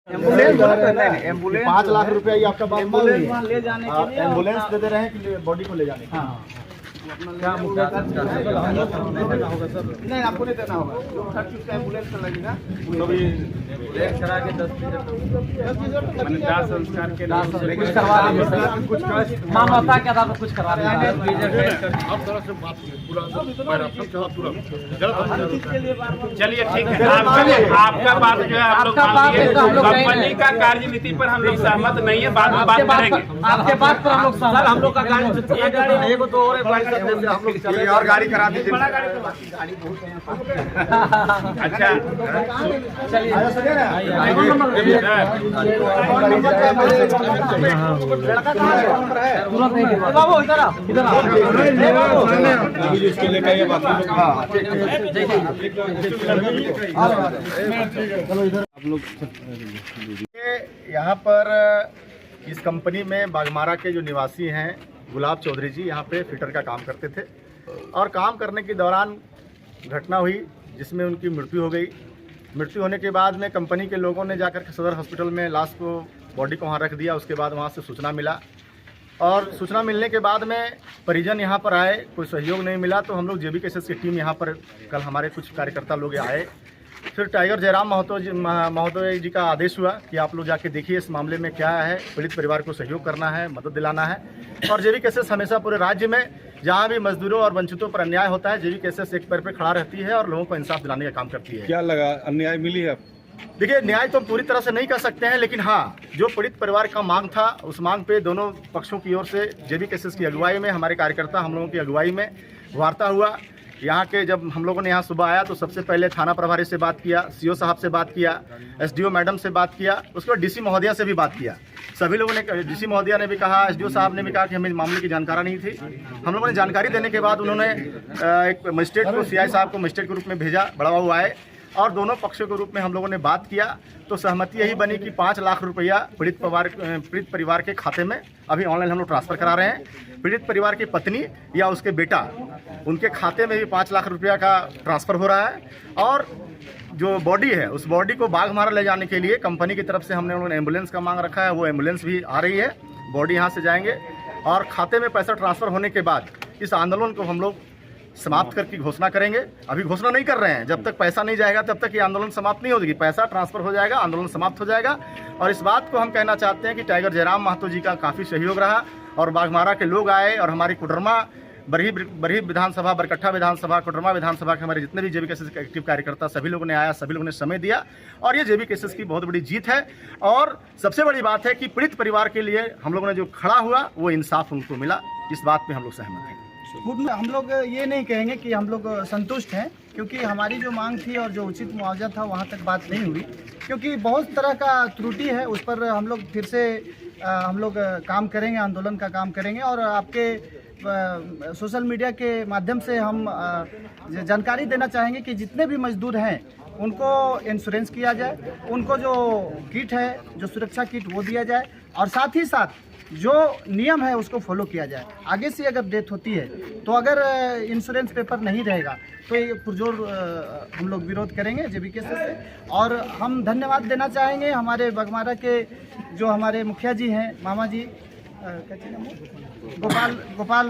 Ambulance 5 lakh रुपया ये आपका बात मान एम्बुलेंस लीजिए। वहाँ ले जाने के लिए एम्बुलेंस दे दे रहे हैं कि बॉडी को ले जाने के लिए? हाँ क्या मुद्दा नहीं आपको नहीं देना होगा जो खर्च उसका एम्बुलेंस का लगेगा तो भी करा के 10 दाह संस्कार के कुछ करवा देंगे सर कुछ मानवता के आधार पर कुछ करवा देंगे चलिए ठीक है आपका बात जो है हम लोग मान लिए कंपनी का कार्यनीति पर हम लोग सहमत नहीं है, बाद में बात करेंगे। आपके बात पर हम लोग सर हम लोग का गाड़ी एक दो और गाड़ी हम लोग कोई और गाड़ी करा दीजिए। गाड़ी बहुत है अच्छा बाबू इधर आओ इसके लेकर ये बात आप लोग यहाँ पर इस कंपनी में बागमारा के जो निवासी हैं गुलाब चौधरी जी यहाँ पे फिटर का काम करते थे और काम करने के दौरान घटना हुई जिसमें उनकी मृत्यु हो गई। मृत्यु होने के बाद में कंपनी के लोगों ने जाकर के सदर हॉस्पिटल में लाश को बॉडी को वहाँ रख दिया। उसके बाद वहाँ से सूचना मिला और सूचना मिलने के बाद में परिजन यहाँ पर आए, कोई सहयोग नहीं मिला तो हम लोग जेबी केसेस की टीम यहाँ पर कल हमारे कुछ कार्यकर्ता लोग आए। फिर टाइगर जयराम महोदय जी का आदेश हुआ कि आप लोग जाके देखिए इस मामले में क्या है, पीड़ित परिवार को सहयोग करना है, मदद दिलाना है। और जेबी केसेस हमेशा पूरे राज्य में जहाँ भी मजदूरों और वंचितों पर अन्याय होता है जेबी केसेस एक पैर पर खड़ा रहती है और लोगों को इंसाफ दिलाने का काम करती है। क्या लगा अन्याय मिली है? देखिए न्याय तो हम पूरी तरह से नहीं कर सकते हैं, लेकिन हाँ जो पीड़ित परिवार का मांग था उस मांग पे दोनों पक्षों की ओर से जेबी केसेस की अगुवाई में हमारे कार्यकर्ता हम लोगों की अगुवाई में वार्ता हुआ। यहाँ के जब हम लोगों ने यहाँ सुबह आया तो सबसे पहले थाना प्रभारी से बात किया, सीओ साहब से बात किया, एसडीओ मैडम से बात किया, उसके बाद डीसी महोदया से भी बात किया। सभी लोगों ने, डीसी महोदया ने भी कहा, एसडीओ साहब ने भी कहा कि हमें मामले की जानकारी नहीं थी। हम लोगों ने जानकारी देने के बाद उन्होंने एक मजिस्ट्रेट को, सीआई साहब को मजिस्ट्रेट के रूप में भेजा, बड़ा बाबू आए और दोनों पक्षों के रूप में हम लोगों ने बात किया तो सहमति यही बनी कि 5 लाख रुपया पीड़ित परिवार के खाते में अभी ऑनलाइन हम लोग ट्रांसफ़र करा रहे हैं। पीड़ित परिवार की पत्नी या उसके बेटा उनके खाते में भी 5 लाख रुपया का ट्रांसफ़र हो रहा है। और जो बॉडी है उस बॉडी को बागमारा ले जाने के लिए कंपनी की तरफ से हमने उन्होंने एम्बुलेंस का मांग रखा है, वो एम्बुलेंस भी आ रही है। बॉडी यहाँ से जाएंगे और खाते में पैसा ट्रांसफ़र होने के बाद इस आंदोलन को हम लोग समाप्त करके घोषणा करेंगे। अभी घोषणा नहीं कर रहे हैं, जब तक पैसा नहीं जाएगा तब तक ये आंदोलन समाप्त नहीं होगी। पैसा ट्रांसफर हो जाएगा, आंदोलन समाप्त हो जाएगा। और इस बात को हम कहना चाहते हैं कि टाइगर जयराम महतो जी का काफ़ी सहयोग रहा और बागमारा के लोग आए और हमारी कुडरमा बरही विधानसभा, बरकट्ठा विधानसभा, कुडरमा विधानसभा के हमारे जितने भी जेबी केसेस के एक्टिव कार्यकर्ता सभी लोगों ने आया, सभी लोगों ने समय दिया और ये जेबी केसेस की बहुत बड़ी जीत है। और सबसे बड़ी बात है कि पीड़ित परिवार के लिए हम लोगों ने जो खड़ा हुआ वो इंसाफ उनको मिला। इस बात पे हम लोग सहमत हैं। हम लोग ये नहीं कहेंगे कि हम लोग संतुष्ट हैं, क्योंकि हमारी जो मांग थी और जो उचित मुआवजा था वहाँ तक बात नहीं हुई, क्योंकि बहुत तरह का त्रुटि है। उस पर हम लोग फिर से हम लोग काम करेंगे, आंदोलन का काम करेंगे और आपके सोशल मीडिया के माध्यम से हम जानकारी देना चाहेंगे कि जितने भी मजदूर हैं उनको इंश्योरेंस किया जाए, उनको जो किट है, जो सुरक्षा किट वो दिया जाए और साथ ही साथ जो नियम है उसको फॉलो किया जाए। आगे से अगर डेथ होती है तो अगर इंश्योरेंस पेपर नहीं रहेगा तो ये पुरजोर हम लोग विरोध करेंगे जेबी केसेस से। और हम धन्यवाद देना चाहेंगे हमारे बागमारा के जो हमारे मुखिया जी हैं, मामा जी गोपाल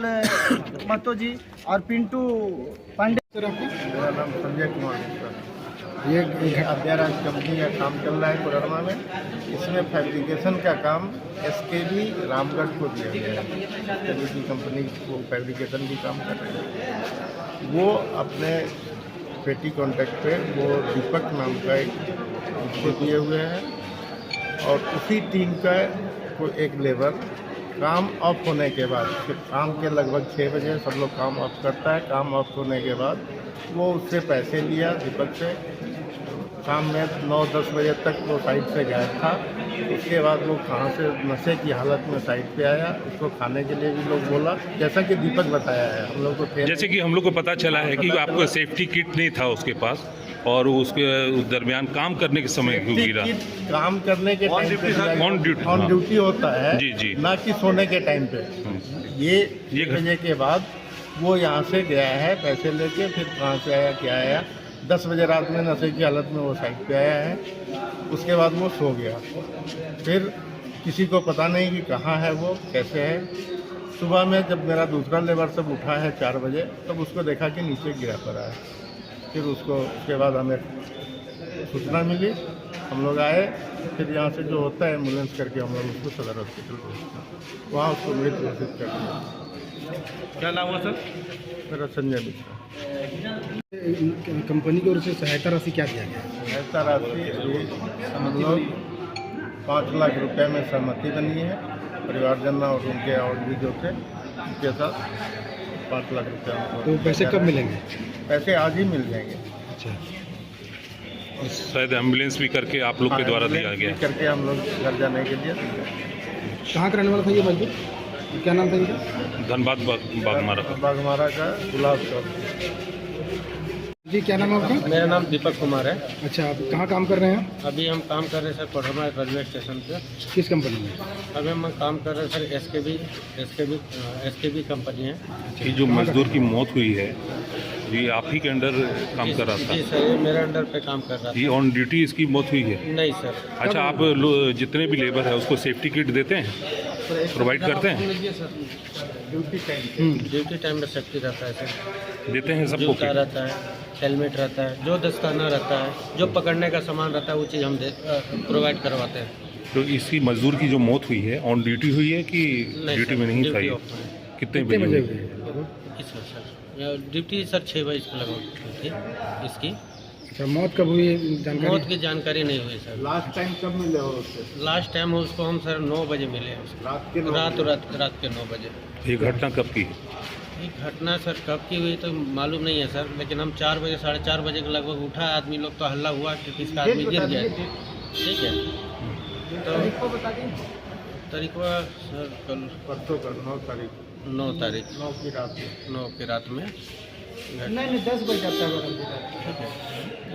महतो जी और पिंटू पांडे। मेरा नाम संजय कुमार। ये अद्याराज कंपनी का काम चल रहा है कोडरमा में। इसमें फैब्रिकेशन का काम एसकेबी रामगढ़ को दिया गया है। की कंपनी को फैब्रिकेशन भी काम कर रहे हैं। वो अपने पेटी कॉन्ट्रैक्ट पे वो दीपक नाम का एक उसको दिए हुए हैं और उसी टीम का को एक लेबर काम ऑफ होने के बाद, शाम के लगभग 6 बजे सब लोग काम ऑफ करता है। काम ऑफ होने के बाद वो उससे पैसे लिया दीपक से। शाम में 9-10 बजे तक वो साइट से गायब था। उसके बाद वो कहाँ से नशे की हालत में साइट पे आया। उसको खाने के लिए भी लोग बोला, जैसा कि दीपक बताया है हम लोग को। जैसे कि हम लोग को पता चला है कि आपको सेफ्टी किट नहीं था उसके पास और उसके उस दरमियान काम करने के समय क्यों गिरा? काम करने के टाइम ऑन ड्यूटी होता है जी जी, ना कि सोने के टाइम पे। ये बजे के बाद वो यहाँ से गया है पैसे लेके, फिर कहाँ से आया क्या आया 10 बजे रात में नशे की हालत में वो साइड पे आया है। उसके बाद वो सो गया। फिर किसी को पता नहीं कि कहाँ है वो, कैसे है। सुबह में जब मेरा दूसरा लेबर सब उठा है 4 बजे, तब उसको देखा कि नीचे गिरा पड़ा है। फिर उसके बाद हमें सूचना मिली, हम लोग आए। फिर यहाँ से जो होता है एम्बुलेंस करके हम लोग उसको सदर हॉस्पिटल पहुँचे, वहाँ उसको मृत घोषित कर दिया। क्या नाम हुआ सर? मेरा संजय मिश्रा। कंपनी की ओर से सहायता राशि क्या दिया गया? ऐसा राशि अभी हम लोग 5 लाख रुपए में सहमति बनी है। परिवारजन और उनके और भी जो थे उनके साथ 5 लाख रुपये। तो पैसे कब मिलेंगे? पैसे आज ही मिल जाएंगे। अच्छा, शायद एम्बुलेंस भी करके आप लोग के द्वारा दिया गया है। करके हम लोग घर जाने के लिए। कहाँ का रहने वाला था ये मजदूर? क्या नाम था इनका? धनबाद बागमारा। बागमारा का गुलाब चौक। जी, क्या नाम है आपका? मेरा नाम दीपक कुमार है। अच्छा, आप कहाँ काम कर रहे हैं? अभी हम काम कर रहे हैं सर कोडरमा रेलवे स्टेशन पे। किस कंपनी में? अभी हम काम कर रहे हैं सर एसकेबी कंपनी है। ये जो मजदूर की मौत हुई है, ये आप ही के अंडर काम कर रहा जी था? सर, ये मेरे अंडर पे काम कर रहा ये ऑन ड्यूटी इसकी मौत हुई है? था। नहीं सर। अच्छा, आप जितने भी लेबर है उसको सेफ्टी किट देते हैं, प्रोवाइड करते हैं? ड्यूटी टाइम में सेफ्टी रहता है सर। देते हैं सबको जूता किट? रहता है, हेलमेट रहता है, जो दस्ताना रहता है, जो पकड़ने का सामान रहता है वो चीज़ हम प्रोवाइड करवाते हैं। तो इसी मजदूर की जो मौत हुई है ऑन ड्यूटी हुई है कि ड्यूटी में नहीं था? ये कितने बजे हुई? सर ड्यूटी सर 6 बजे को लगा थी इसकी। अच्छा, मौत कब हुई जानकारी? मौत की जानकारी नहीं हुई सर। लास्ट टाइम कब मिले हो उससे? लास्ट टाइम उसको हम सर 9 बजे मिले हैं उसको। रात के रात के 9 बजे। ये घटना कब की? ये घटना सर कब की हुई तो मालूम नहीं है सर, लेकिन हम 4 बजे 4:30 बजे के लगभग उठा। आदमी लोग तो हल्ला हुआ कि किसका आदमी गिर गया। ठीक है, तो तारीखवा सर कल परसों का 9 तारीख 9 तारीख 9 की रात में। 9 की रात में। नहीं 10 बजे जाता है। ठीक है,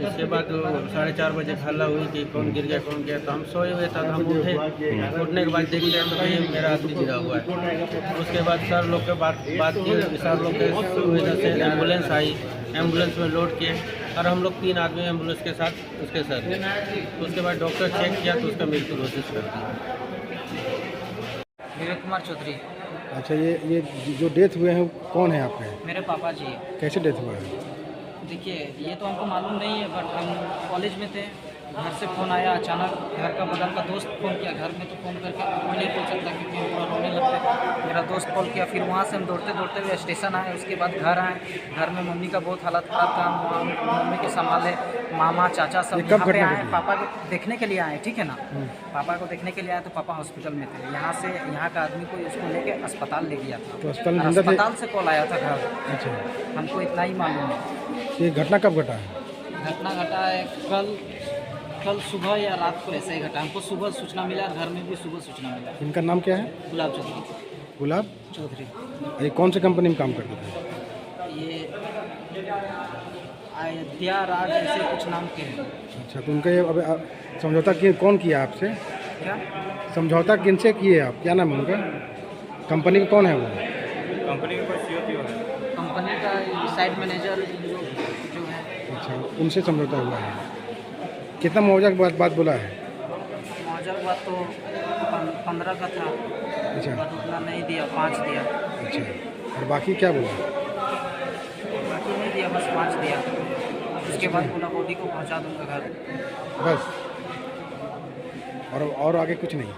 इसके बाद 4:30 बजे हल्ला हुई कि कौन गिर गया कौन गया। तो हम सोए हुए था, तो हम उठे। उठने के बाद देखते हैं तो भाई मेरा आदमी गिरा हुआ है। उसके बाद सर लोग के बात की, सर लोग के सुविधा से एम्बुलेंस आई, एम्बुलेंस में लोड किए और हम लोग 3 आदमी एम्बुलेंस के साथ उसके साथ। उसके बाद डॉक्टर चेक किया तो उसका मृत्यु घोषित कर दिया। विवेक कुमार चौधरी। अच्छा, ये जो डेथ हुए हैं कौन है आपके? मेरे पापा जी। कैसे डेथ हुआ है? देखिए, ये तो हमको मालूम नहीं है, बट हम कॉलेज में थे, घर से फ़ोन आया अचानक। घर का बगल का दोस्त फ़ोन किया। घर में तो फ़ोन करके कोई नहीं बोल सकता क्योंकि हम पूरा रोने लगते। मेरा दोस्त कॉल किया, फिर वहाँ से हम दौड़ते दौड़ते हुए स्टेशन आए। उसके बाद घर आए। घर में मम्मी का बहुत हालत ख़राब था। मम्मी के संभाले मामा चाचा सब यहाँ पे आए। पापा को देखने के लिए आए, ठीक है ना। पापा को देखने के लिए आए तो पापा हॉस्पिटल में थे। यहाँ का आदमी को उसको लेके अस्पताल ले गया था। तो अस्पताल से कॉल आया था घर। अच्छा, हमको इतना ही मालूम है। ये घटना कब घटा है? घटना घटा है कल सुबह या रात को ऐसे ही घटा। हमको सुबह सूचना मिला, घर में भी सुबह सूचना मिला। इनका नाम क्या है? गुलाब चौधरी। गुलाब चौधरी। ये कौन से कंपनी में काम करते थे? ये अयोध्या राज ऐसे कुछ नाम के हैं। अच्छा, तो उनका ये अब समझौता कौन किया आपसे? क्या समझौता किनसे किए आप? क्या नाम है उनका? कंपनी का कौन है वो? कंपनी का कोई CEO है। कंपनी का साइड मैनेजर जो है। अच्छा, उनसे समझौता हुआ है। कितना मुआवजा की बात बोला है? मुआवजा की बात तो 15 का था। अच्छा, बट उतना नहीं दिया, 5 दिया। अच्छा, और बाकी क्या बोला? बाकी नहीं दिया, बस 5 दिया। उसके बाद बोला बॉडी को पहुंचा दूंगा घर। बस, और आगे कुछ नहीं?